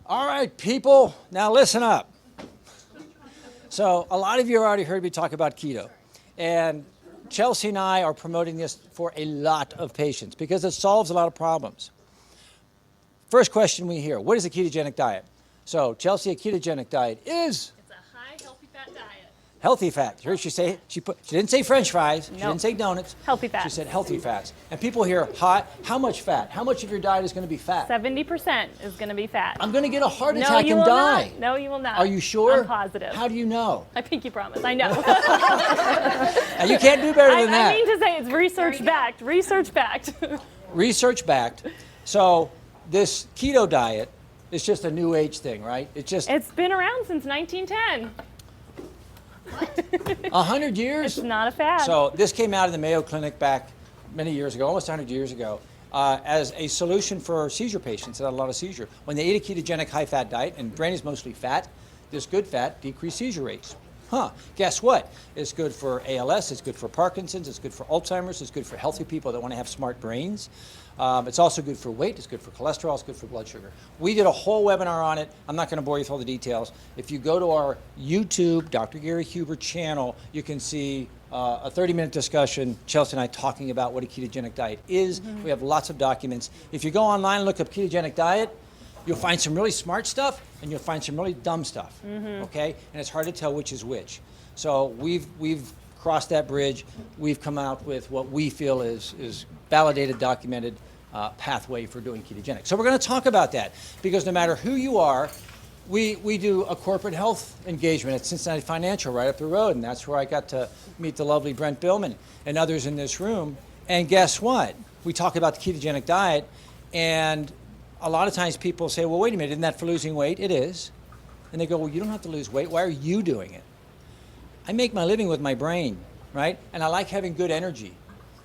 All right, people, now listen up. So a lot of you already heard me talk about keto. And Chelsea and I are promoting this for a lot of patients because it solves a lot of problems. First question we hear, what is a ketogenic diet? So Chelsea, a ketogenic diet is? It's a high healthy fat diet. Healthy fat. Heard she say, she didn't say French fries, she didn't say donuts. Healthy fats. She said healthy fats. And people hear, how much fat? How much of your diet is going to be fat? 70% is going to be fat. I'm going to get a heart No, attack you and will die. not. No, you will not. Are you sure? I'm positive. How do you know? I pinky promise. I know. And you can't do better than that. I mean to say it's research backed. Research backed. Research backed. So this keto diet is just a new age thing, right? It's been around since 1910. 100 years? It's not a fad. So this came out of the Mayo Clinic back many years ago, almost 100 years ago, as a solution for seizure patients that had a lot of seizure. When they ate a ketogenic high-fat diet, and brain is mostly fat, this good fat decreased seizure rates. Guess what? It's good for ALS, it's good for Parkinson's, it's good for Alzheimer's, it's good for healthy people that want to have smart brains. It's also good for weight, it's good for cholesterol, it's good for blood sugar. We did a whole webinar on it. I'm not going to bore you with all the details. If you go to our YouTube, Dr. Gary Huber channel, you can see a 30-minute discussion, Chelsea and I talking about what a ketogenic diet is. We have lots of documents. If you go online and look up ketogenic diet, you'll find some really smart stuff and you'll find some really dumb stuff, okay? And it's hard to tell which is which. So we've crossed that bridge. We've come out with what we feel is validated, documented pathway for doing ketogenic. So we're going to talk about that because no matter who you are, we do a corporate health engagement at Cincinnati Financial right up the road, and that's where I got to meet the lovely Brent Billman and others in this room. And guess what? We talk about the ketogenic diet, and a lot of times people say, well, wait a minute, isn't that for losing weight? It is. And they go, well, you don't have to lose weight. Why are you doing it? I make my living with my brain, right? And I like having good energy.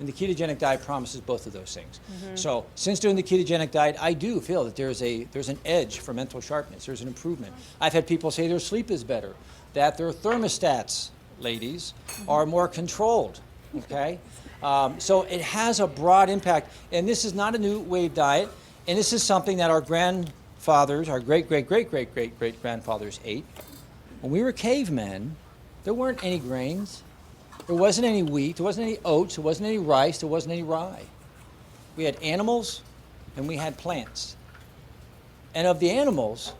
And the ketogenic diet promises both of those things. So since doing the ketogenic diet, I do feel that there's an edge for mental sharpness. There's an improvement. I've had people say their sleep is better, that their thermostats, ladies, are more controlled, okay? So it has a broad impact. And this is not a new wave diet. And this is something that our grandfathers, our great-great-great-great-great-great-grandfathers ate. When we were cavemen, there weren't any grains. There wasn't any wheat, there wasn't any oats, there wasn't any rice, there wasn't any rye. We had animals and we had plants. And of the animals,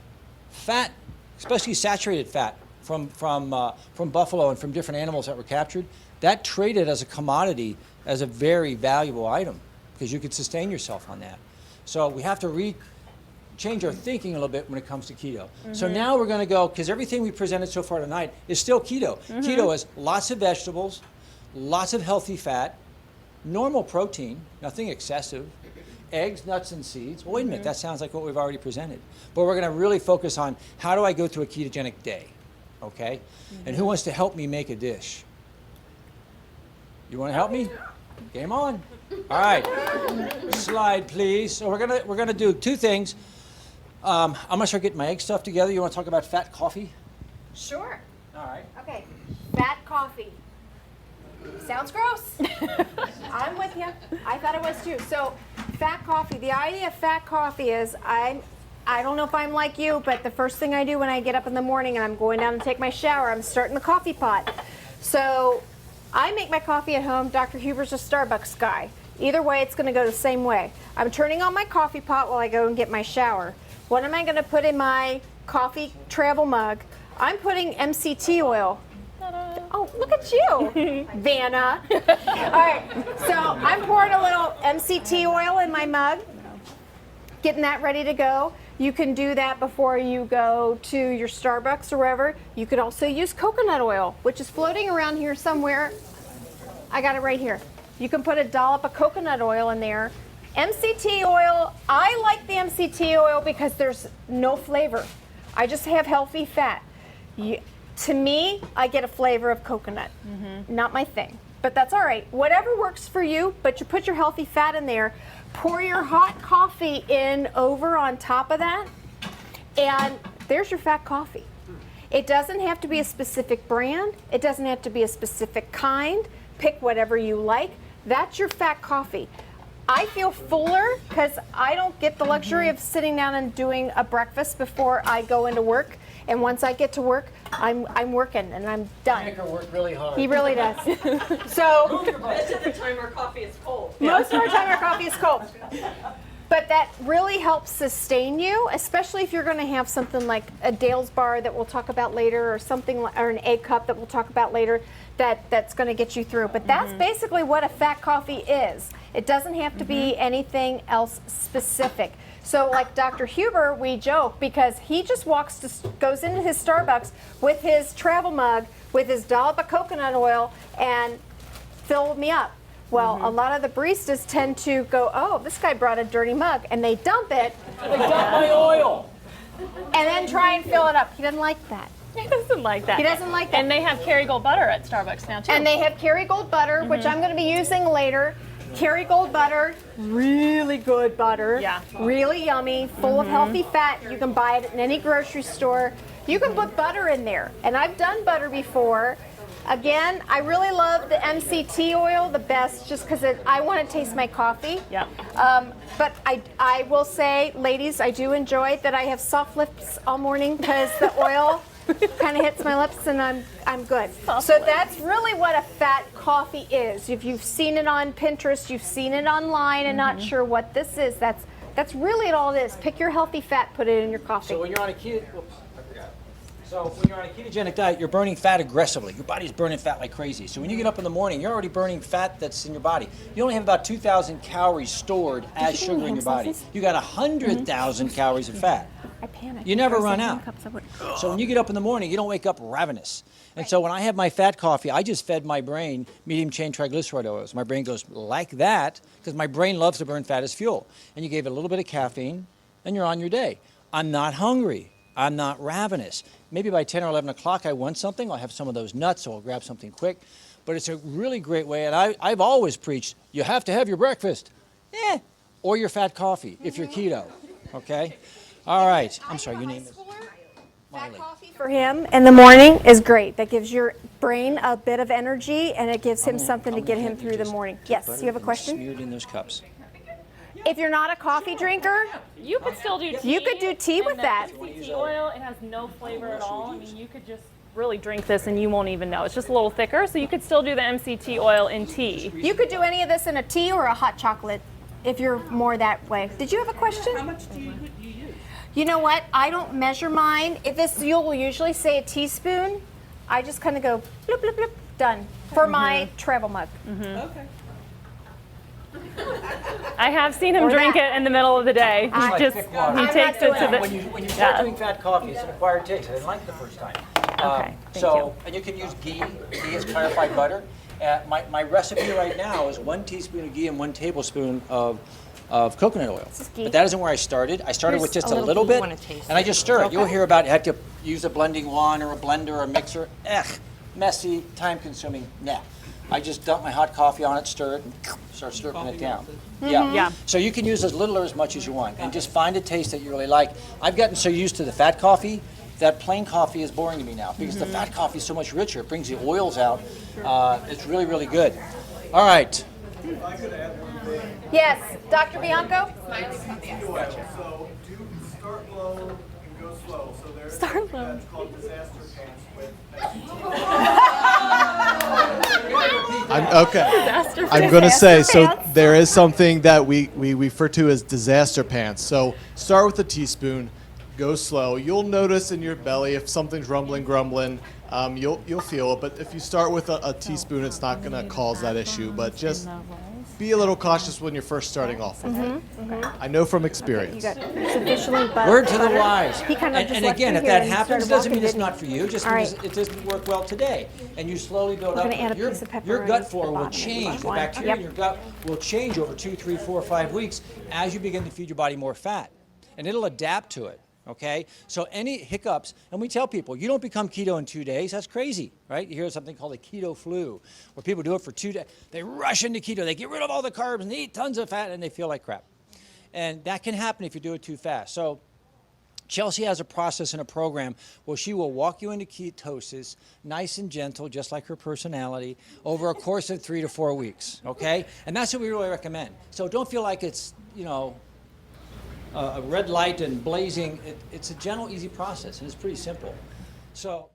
fat, especially saturated fat from buffalo and from different animals that were captured, that traded as a commodity as a very valuable item because you could sustain yourself on that. So we have to change our thinking a little bit when it comes to keto. So now we're going to go, because everything we presented so far tonight is still keto. Keto is lots of vegetables, lots of healthy fat, normal protein, nothing excessive, eggs, nuts, and seeds. Well, wait a minute, that sounds like what we've already presented. But we're going to really focus on how do I go through a ketogenic day, okay? And who wants to help me make a dish? You want to help me? Game on. All right, slide please. So we're gonna do two things. I'm gonna start getting my egg stuff together. You want to talk about fat coffee? Sure. All right. Okay. Fat coffee. Sounds gross. I'm with you. I thought it was too. So, fat coffee. The idea of fat coffee is I don't know if I'm like you, but the first thing I do when I get up in the morning and I'm going down to take my shower, I'm starting the coffee pot. So, I make my coffee at home. Dr. Huber's a Starbucks guy. Either way, it's going to go the same way. I'm turning on my coffee pot while I go and get my shower. What am I going to put in my coffee travel mug? I'm putting MCT oil. Ta-da. Oh, look at you, Vanna. All right, so I'm pouring a little MCT oil in my mug, getting that ready to go. You can do that before you go to your Starbucks or wherever. You could also use coconut oil, which is floating around here somewhere. I got it right here. You can put a dollop of coconut oil in there. MCT oil, I like the MCT oil because there's no flavor. I just have healthy fat. To me, I get a flavor of coconut. Not my thing, but that's all right. Whatever works for you, but you put your healthy fat in there. Pour your hot coffee in over on top of that, and there's your fat coffee. It doesn't have to be a specific brand. It doesn't have to be a specific kind. Pick whatever you like. That's your fat coffee. I feel fuller because I don't get the luxury of sitting down and doing a breakfast before I go into work. And once I get to work, I'm working and I'm done. Maker worked really hard. He really does. So Most of the time our coffee is cold. most of our time our coffee is cold. But that really helps sustain you, especially if you're going to have something like a Dale's bar that we'll talk about later, or something, or an egg cup that we'll talk about later. That's going to get you through. But that's basically what a fat coffee is. It doesn't have to be anything else specific. So like Dr. Huber, we joke because he just goes into his Starbucks with his travel mug, with his dollop of coconut oil, and fill me up. Well, a lot of the baristas tend to go, oh, this guy brought a dirty mug, and they dump it. They got my oil. And then try and fill it up. He doesn't like that. He doesn't like that. He doesn't like that. And they have Kerrygold butter at Starbucks now, too. And they have Kerrygold butter, which I'm going to be using later. Kerrygold butter, really good butter. Yeah. Really yummy, full of healthy fat. You can buy it in any grocery store. You can put butter in there. And I've done butter before. Again, I really love the MCT oil the best just because I want to taste my coffee. Yeah. But I will say, ladies, I do enjoy that I have soft lips all morning because the oil kind of hits my lips and I'm good. So that's really what a fat coffee is. If you've seen it on Pinterest, you've seen it online and not sure what this is, that's really all it is. Pick your healthy fat, put it in your coffee. So when you're on a So when you're on a ketogenic diet, you're burning fat aggressively. Your body's burning fat like crazy. So when you get up in the morning, you're already burning fat that's in your body. You only have about 2,000 calories stored as sugar in your body. You got 100,000 calories of fat. I panicked. You never run out. So when you get up in the morning, you don't wake up ravenous. And so when I have my fat coffee, I just fed my brain medium chain triglyceride oils. My brain goes like that because my brain loves to burn fat as fuel. And you gave it a little bit of caffeine and you're on your day. I'm not hungry. I'm not ravenous. Maybe by 10 or 11 o'clock I want something. I'll have some of those nuts, so I'll grab something quick. But it's a really great way, and I've always preached, you have to have your breakfast. Or your fat coffee if you're keto, okay? All right. I'm sorry, your name is? Fat coffee for him in the morning is great. That gives your brain a bit of energy, and it gives him something to get him through the morning. Yes, you have a question? Smeared in those cups. If you're not a coffee drinker, You could still do tea. You could do tea with that. MCT oil, it has no flavor at all. I mean, you could just really drink this and you won't even know. It's just a little thicker, so you could still do the MCT oil in tea. you could do any of this in a tea or a hot chocolate if you're more that way. Did you have a question? How much do you use? You know what? I don't measure mine. If this, you'll usually say a teaspoon. I just kind of go bloop, bloop, bloop, done. For my travel mug. Okay. I have seen him Or drink that. it in the middle of the day. Like He just thick water. he I'm takes not it to doing the. When you start Yeah. doing fat coffee, it's an acquired taste. I didn't like it the first time. Okay, thank So, you. and you can use ghee. Ghee is clarified butter. My recipe right now is 1 teaspoon of ghee and 1 tablespoon of coconut oil. This is ghee. But that isn't where I started. I started with Here's just a a little little ghee. bit, Wanna taste and I it? just stir it. Okay. You'll hear about have to use a blending wand or a blender or a mixer. Messy, time-consuming. Nah. I just dump my hot coffee on it, stir it, and start slurping it down. Yeah. Yeah. So you can use as little or as much as you want, and just find a taste that you really like. I've gotten so used to the fat coffee that plain coffee is boring to me now because the fat coffee is so much richer. It brings the oils out. It's really, really good. All right. Yes, Dr. Bianco? So do start low and go slow. So there's Start low. It's called disaster pants with I'm going to say, so there is something that we refer to as disaster pants. So start with a teaspoon, go slow. You'll notice in your belly if something's rumbling, grumbling, you'll feel it. But if you start with a teaspoon, it's not going to cause that issue. But just be a little cautious when you're first starting off with it. I know from You experience. got sufficiently butter. Word to the wise. He kind of And just left again, you if here that and happens, started doesn't walking, mean it's didn't not he? for you. Just All means right. it doesn't work well today. And you slowly build We're up. gonna add a Your, piece of your pepperoni gut to the flora will bottom. change. The One. bacteria Yep. in your gut will change over 2, 3, 4, 5 weeks as you begin to feed your body more fat. And it'll adapt to it. Okay, so any hiccups, and we tell people, you don't become keto in 2 days. That's crazy, right? You hear something called a keto flu, where people do it for 2 days. They rush into keto, they get rid of all the carbs and they eat tons of fat, and they feel like crap. And that can happen if you do it too fast. So Chelsea has a process and a program where she will walk you into ketosis, nice and gentle, just like her personality, over a course of 3 to 4 weeks, okay? And that's what we really recommend. So don't feel like it's, you know, a red light and blazing. It's a gentle, easy process, and it's pretty simple. So.